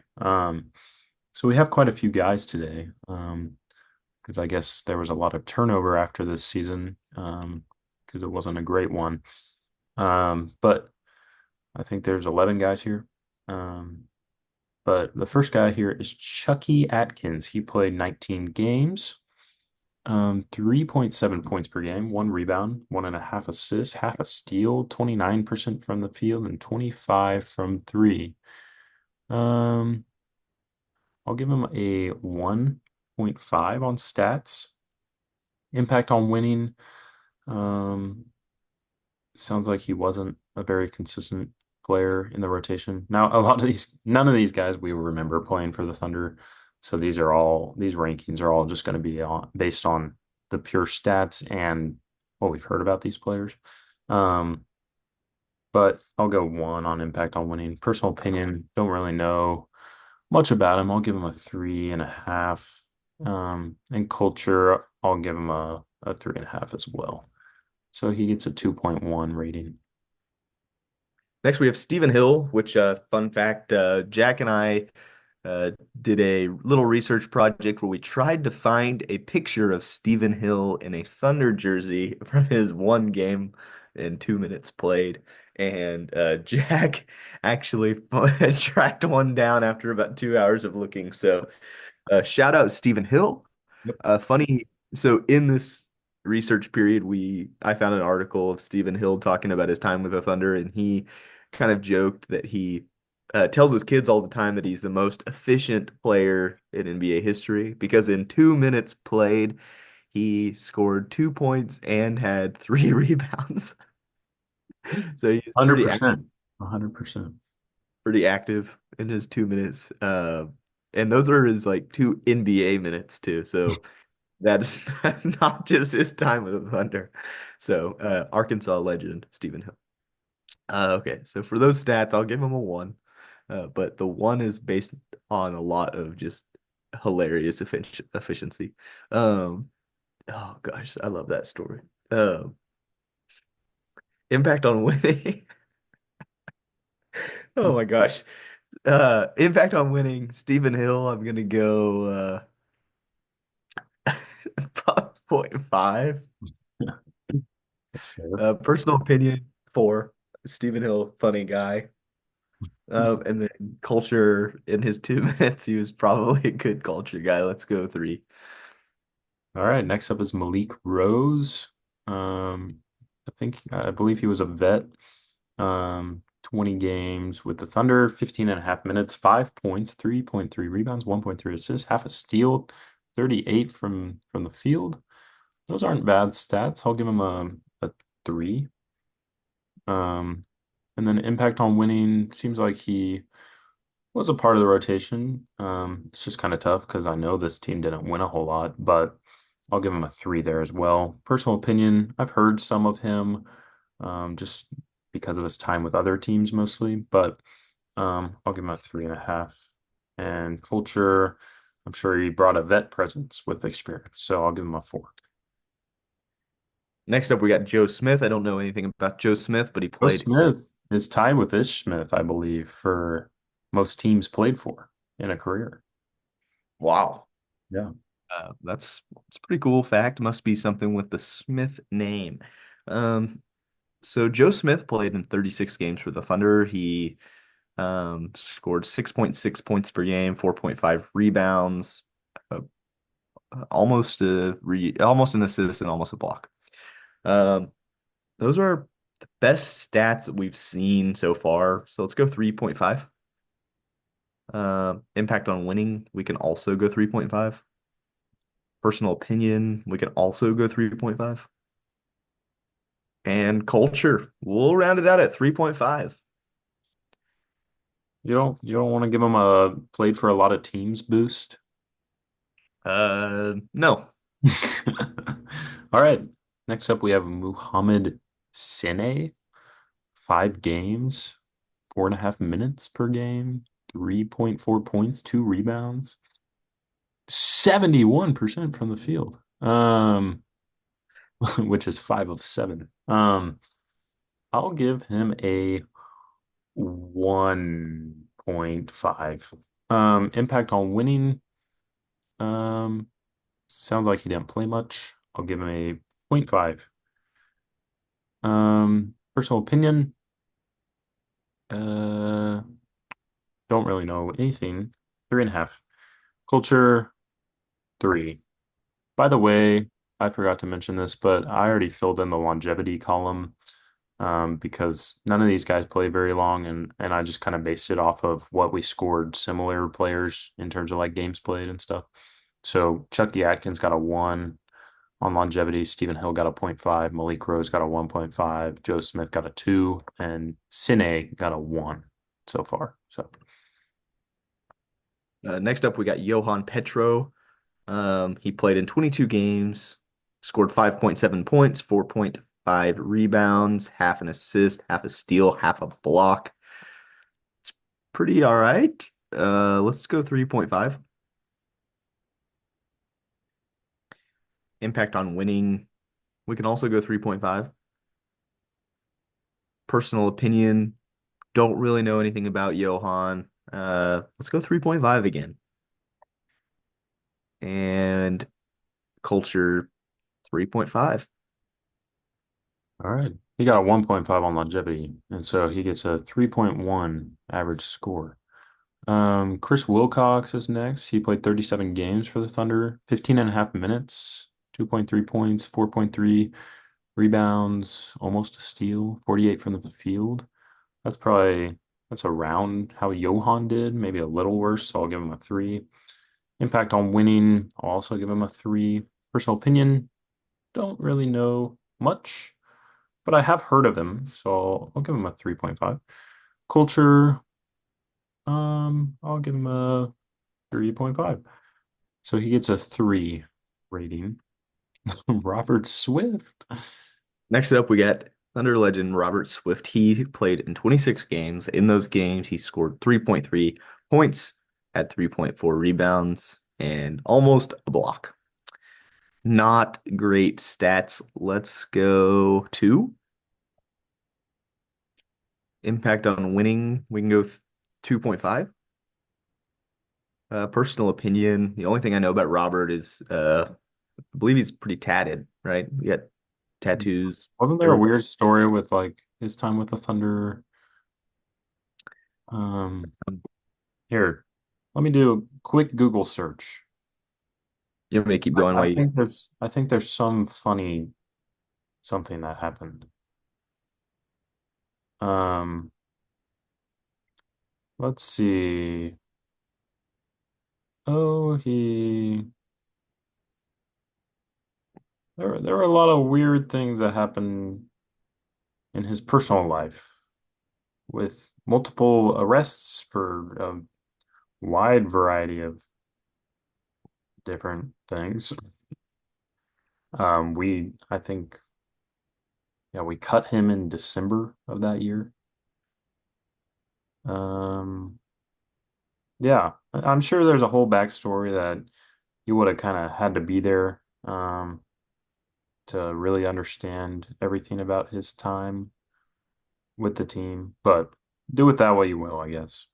So we have quite a few guys today. Because I guess there was a lot of turnover after this season, because it wasn't a great one. But I think there's 11 guys here. Um, but the first guy here is Chucky Atkins. He played 19 games, 3.7 points per game, 1 rebound, 1.5 assists, half a steal, 29% from the field, and 25 from three. Um, I'll give him a 1.5 on stats. Impact on winning. Um, Sounds like he wasn't a very consistent player in the rotation. Now, none of these guys we remember playing for the Thunder. So these rankings are all just going to be based on the pure stats and what we've heard about these players. Um, but I'll go one on impact on winning. Personal opinion, don't really know much about him. I'll give him a 3.5. And culture, I'll give him a 3.5 as well. So he gets a 2.1 rating. Next, we have Stephen Hill, which, fun fact, Jack and I uh, did a little research project where we tried to find a picture of Stephen Hill in a Thunder jersey from his one game in 2 minutes played. And Jack actually tracked one down after about 2 hours of looking. So shout out Stephen Hill. Yep. Funny. So in this research period, I found an article of Stephen Hill talking about his time with the Thunder, and he kind of joked that he tells his kids all the time that he's the most efficient player in NBA history because in 2 minutes played, he scored 2 points and had three rebounds. So he's 100%. 100%. pretty active in his 2 minutes. And those are his like two NBA minutes too. So that's not just his time with the Thunder. So Arkansas legend Stephen Hill. Okay, so for those stats, I'll give him a one. But the one is based on a lot of just hilarious efficiency. Um, oh gosh, I love that story. Impact on winning. Oh my gosh. Impact on winning. Stephen Hill, I'm gonna go 0.5. Yeah, that's fair. Personal opinion, 4. Stephen Hill, funny guy. And then culture in his 2 minutes, he was probably a good culture guy. Let's go 3. All right, next up is Malik Rose. Um, I believe he was a vet. 20 games with the Thunder, 15 and a half minutes, 5 points, 3.3 rebounds, 1.3 assists, half a steal, 38 from the field. Those aren't bad stats. I'll give him a 3. Um, and then impact on winning seems like he was a part of the rotation. It's just kind of tough because I know this team didn't win a whole lot, but I'll give him a 3 there as well. Personal opinion, I've heard some of him just because of his time with other teams mostly, but I'll give him a 3.5. And culture, I'm sure he brought a vet presence with experience, so I'll give him a 4. Next up, we got Joe Smith. I don't know anything about Joe Smith, but he Joe played. Smith is tied with Ish Smith, I believe, for most teams played for in a career. Wow. Yeah. That's a pretty cool fact. Must be something with the Smith name. So Joe Smith played in 36 games for the Thunder. He scored 6.6 points per game, 4.5 rebounds, uh, almost an assist and almost a block. Um, those are the best stats that we've seen so far. So let's go 3.5. Impact on winning, we can also go 3.5. Personal opinion, we can also go 3.5. And culture, we'll round it out at 3.5. You don't want to give him a played for a lot of teams boost. No. All right. Next up, we have Muhammad Sine. 5 games, 4.5 minutes per game, 3.4 points, 2 rebounds, 71% from the field. Which is 5 of 7. I'll give him a 1.5. Impact on winning. Um, Sounds like he didn't play much. I'll give him a point 0.5. Personal opinion. Uh, don't really know anything. 3.5. Culture, 3. By the way, I forgot to mention this, but I already filled in the longevity column because none of these guys play very long, and I just kind of based it off of what we scored similar players in terms of like games played and stuff. So Chucky Atkins got a 1 on longevity, Stephen Hill got a point 0.5, Malik Rose got a 1.5, Joe Smith got a 2, and Sine got a 1 so far. So Next up, we got Johan Petro. He played in 22 games, scored 5.7 points, 4.5 rebounds, half an assist, half a steal, half a block. It's pretty all right. Let's go 3.5. Impact on winning. We can also go 3.5. Personal opinion. Don't really know anything about Johan. Let's go 3.5 again. And culture 3.5. all right. He got a 1.5 on longevity, and so he gets a 3.1 average score. Chris Wilcox is next. He played 37 games for the Thunder, 15 and a half minutes, 2.3 points, 4.3 rebounds, almost a steal, 48 from the field. That's around how Johan did, maybe a little worse, so I'll give him a 3. Impact on winning, I'll also give him a 3. Personal opinion, don't really know much, but I have heard of him, so I'll give him a 3.5. Culture, I'll give him a 3.5. So he gets a 3 rating. Robert Swift. Next up, we got Thunder legend Robert Swift. He played in 26 games. In those games, he scored 3.3 points, had 3.4 rebounds, and almost a block. Not great stats. Let's go 2. Impact on winning, we can go 2.5. Personal opinion, the only thing I know about Robert is I believe he's pretty tatted, right? He got tattoos Wasn't there a everywhere. weird story with like his time with the Thunder? Um, Here, let me do a quick Google search. You want me to keep going while you I think there's some funny something that happened. Um, let's see. Oh, there were a lot of weird things that happened in his personal life with multiple arrests for a wide variety of different things. I think, yeah, we cut him in December of that year. Um, yeah, I'm sure there's a whole backstory that you would have kind of had to be there, to really understand everything about his time with the team, but do it that way you will, I guess.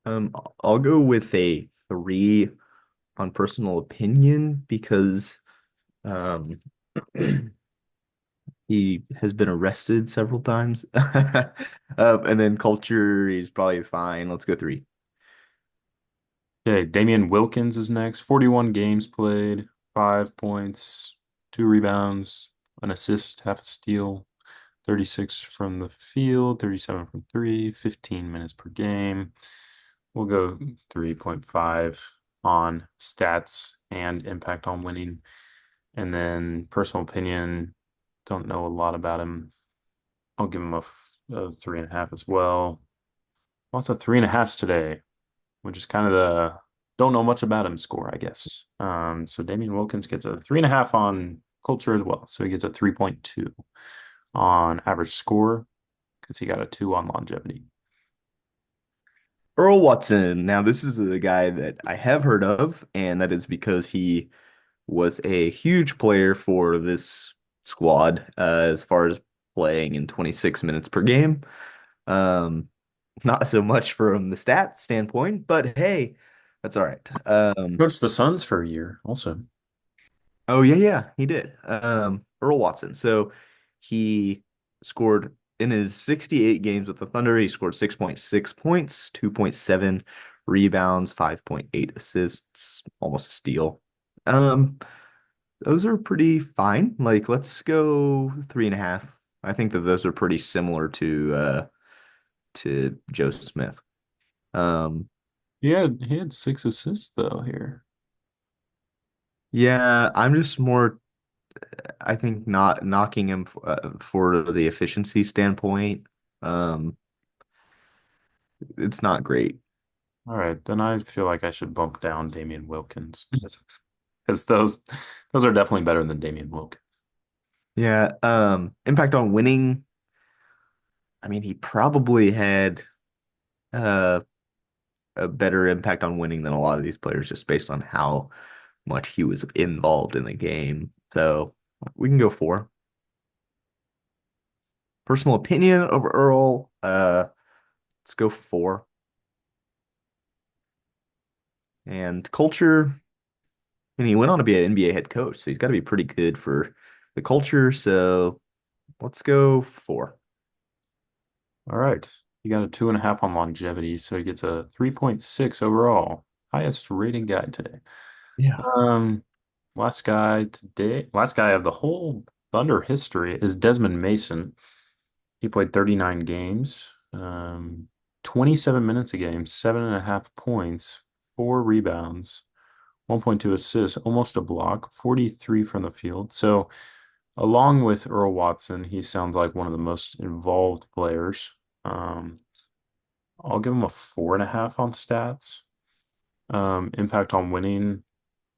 I'll go with a 3 on personal opinion because um he has been arrested several times. And then culture, he's probably fine. Let's go 3. Okay, Damian Wilkins is next. 41 games played, 5 points, 2 rebounds, an assist, half a steal, 36 from the field, 37 from three, 15 minutes per game. We'll go 3.5 on stats and impact on winning. And then personal opinion, don't know a lot about him. I'll give him a 3.5 as well. Lots of 3.5s today, which is kind of the don't know much about him score, I guess. So Damian Wilkins gets a 3.5 on culture as well. So he gets a 3.2 on average score because he got a 2 on longevity. Earl Watson. Now, this is a guy that I have heard of, and that is because he was a huge player for this squad as far as playing in 26 minutes per game. Um, Not so much from the stat standpoint, but hey, that's all right. Coached the Suns for a year also. Oh yeah, yeah, he did. Earl Watson. So he scored in his 68 games with the Thunder. He scored 6.6 points, 2.7 rebounds, 5.8 assists, almost a steal. Um, those are pretty fine. Like, let's go 3.5. I think that those are pretty similar to Joe Smith. Um, He had 6 assists though here. yeah, I'm just more I think not knocking him for the efficiency standpoint. Um, it's not great. All right, then I feel like I should bump down Damian Wilkins because those are definitely better than Damian Wilkins. Yeah. Impact on winning. I mean, he probably had uh, a better impact on winning than a lot of these players just based on how much he was involved in the game. So we can go 4. Personal opinion over Earl. Let's go 4. And culture. And he went on to be an NBA head coach, so he's got to be pretty good for the culture. So let's go 4. All right, he got a 2.5 on longevity, so he gets a 3.6 overall. Highest rated guy today. Yeah. Um, last guy of the whole Thunder history is Desmond Mason. He played 39 games, 27 minutes a game, 7.5 points, 4 rebounds, 1.2 assists, almost a block, 43 from the field. So, along with Earl Watson, he sounds like one of the most involved players. Um, I'll give him a 4.5 on stats. Impact on winning,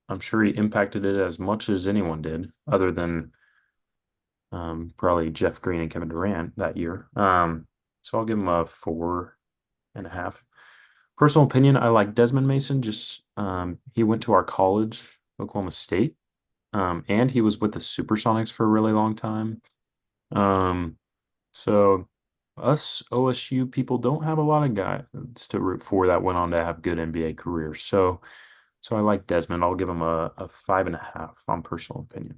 I'm sure he impacted it as much as anyone did, other than probably Jeff Green and Kevin Durant that year. So I'll give him a 4.5. Personal opinion, I like Desmond Mason. Just he went to our college, Oklahoma State, and he was with the Supersonics for a really long time. Um, so us OSU people don't have a lot of guys to root for that went on to have good NBA careers. So I like Desmond. I'll give him a 5.5 on personal opinion.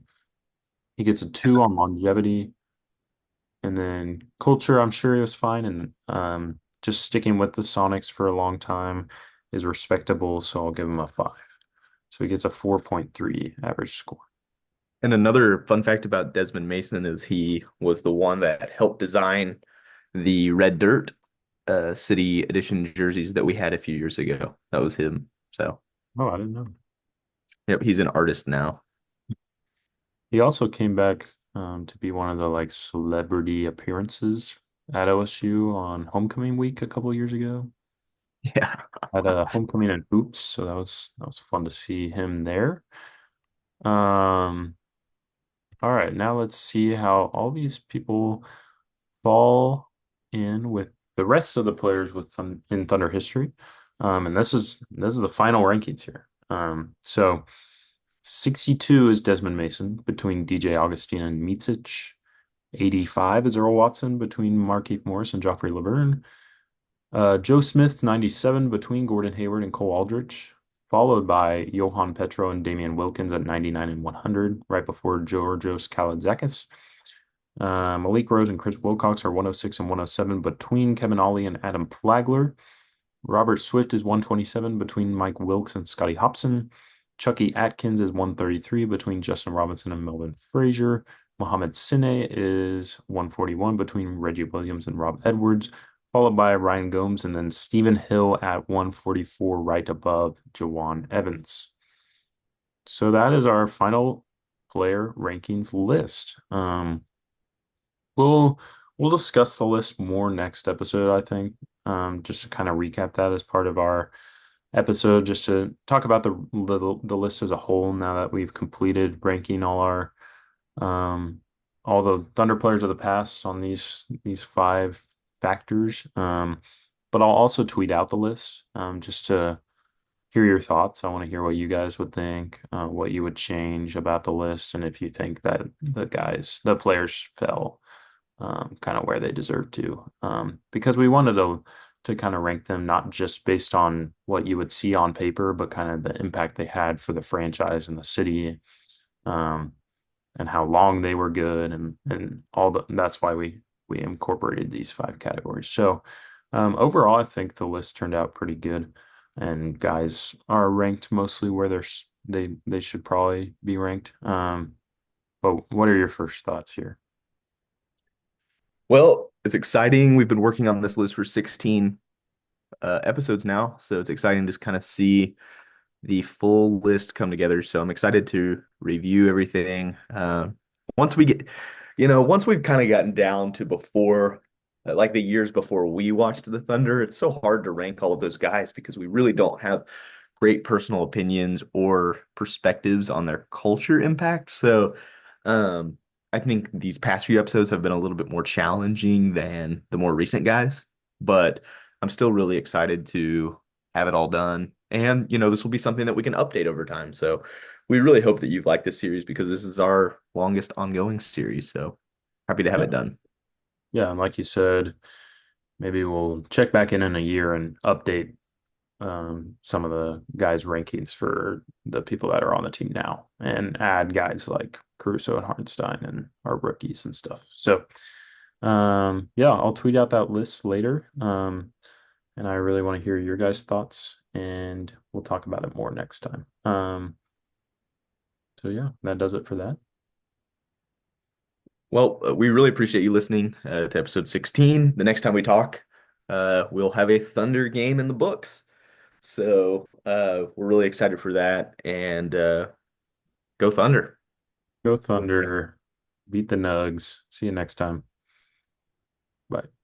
He gets a 2 on longevity. And then culture, I'm sure he was fine. And just sticking with the Sonics for a long time is respectable. So I'll give him a 5. So he gets a 4.3 average score. And another fun fact about Desmond Mason is he was the one that helped design the Red Dirt City Edition jerseys that we had a few years ago. That was him. So, Oh, I didn't know. yep, he's an artist now. He also came back to be one of the like celebrity appearances at OSU on homecoming week a couple of years ago. Yeah. Had a homecoming and hoops, so that was fun to see him there. Um, all right, now let's see how all these people fall in with the rest of the players in Thunder history. And this is the final rankings here. So 62 is Desmond Mason between DJ Augustine and Micic. 85 is Earl Watson between Markieff Morris and Joffrey Laverne. Joe Smith, 97 between Gordon Hayward and Cole Aldrich, followed by Johan Petro and Damian Wilkins at 99 and 100, right before Georgios Kalaitzakis. Malik Rose and Chris Wilcox are 106 and 107 between Kevin Ollie and Adam Flagler. Robert Swift is 127 between Mike Wilkes and Scotty Hobson. Chucky Atkins is 133 between Justin Robinson and Melvin Frazier. Mohamed Sine is 141 between Reggie Williams and Rob Edwards, followed by Ryan Gomes and then Stephen Hill at 144, right above Jawan Evans. So that is our final player rankings list. We'll we'll discuss the list more next episode, I think. Just to kind of recap that as part of our episode just to talk about the list as a whole now that we've completed ranking um all the Thunder players of the past on these five factors. But I'll also tweet out the list just to hear your thoughts. I want to hear what you guys would think, what you would change about the list, and if you think that the players fell kind of where they deserve to. Because we wanted to kind of rank them not just based on what you would see on paper, but kind of the impact they had for the franchise and the city, um, and how long they were good, and all that's why we incorporated these five categories. So overall, I think the list turned out pretty good, and guys are ranked mostly where they should probably be ranked. But what are your first thoughts here? Well, it's exciting. We've been working on this list for 16 episodes now, so it's exciting to just kind of see the full list come together. So I'm excited to review everything. Once we get, once we've kind of gotten down to before, like the years before we watched the Thunder, it's so hard to rank all of those guys because we really don't have great personal opinions or perspectives on their culture impact. So, um, I think these past few episodes have been a little bit more challenging than the more recent guys, but I'm still really excited to have it all done. And, this will be something that we can update over time. So we really hope that you've liked this series because this is our longest ongoing series. So happy to have Yeah, it done. yeah, and like you said, maybe we'll check back in a year and update some of the guys' rankings for the people that are on the team now and add guys like Caruso and Hartenstein and our rookies and stuff. So, yeah, I'll tweet out that list later. And I really want to hear your guys' thoughts, and we'll talk about it more next time. So yeah, that does it for that. Well, we really appreciate you listening to episode 16. The next time we talk, we'll have a Thunder game in the books. So we're really excited for that. And go Thunder. Go Thunder, beat the Nugs. See you next time. Bye.